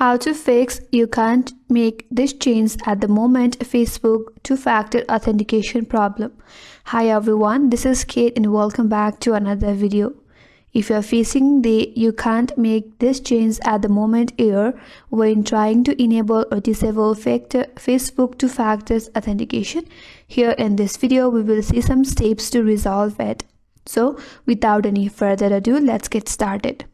How to fix you can't make this change at the moment Facebook two-factor authentication problem. Hi everyone, this is Kate and welcome back to another video. If you are facing the you can't make this change at the moment error when trying to enable or disable Facebook two-factor authentication, here in this video we will see some steps to resolve it. So without any further ado, let's get started.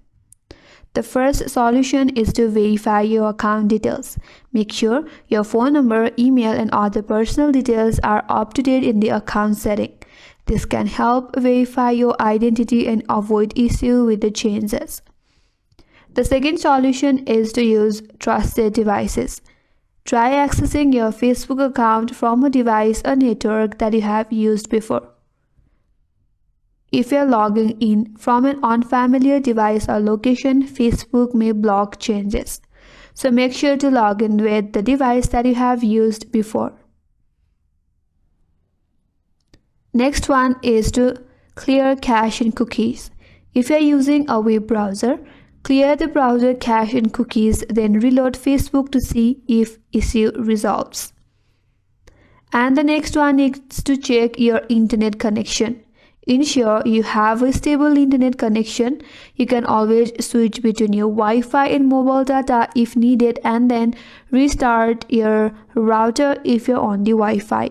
The first solution is to verify your account details. Make sure your phone number, email, and other personal details are up to date in the account setting. This can help verify your identity and avoid issues with the changes. The second solution is to use trusted devices. Try accessing your Facebook account from a device or network that you have used before. If you're logging in from an unfamiliar device or location, Facebook may block changes. So make sure to log in with the device that you have used before. Next one is to clear cache and cookies. If you're using a web browser, clear the browser cache and cookies, then reload Facebook to see if issue resolves. And the next one is to check your internet connection. Ensure you have a stable internet connection. You can always switch between your Wi-Fi and mobile data if needed, and then restart your router if you're on the Wi-Fi.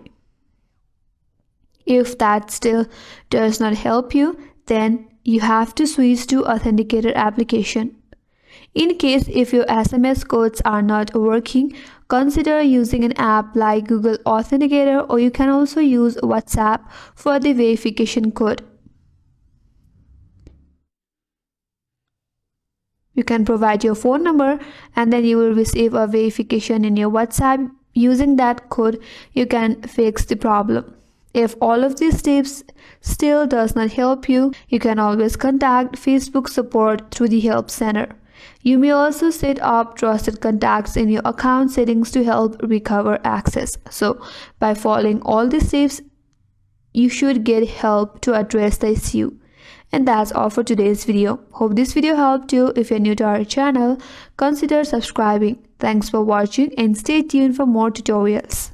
If that still does not help you, then you have to switch to Authenticator application. In case if your SMS codes are not working, consider using an app like Google Authenticator, or you can also use WhatsApp for the verification code. You can provide your phone number and then you will receive a verification in your WhatsApp. Using that code, you can fix the problem. If all of these steps still does not help you, you can always contact Facebook support through the Help Center. You may also set up trusted contacts in your account settings to help recover access. So by following all these steps, you should get help to address the issue. And that's all for today's video. Hope this video helped you. If you're new to our channel, consider subscribing. Thanks for watching and stay tuned for more tutorials.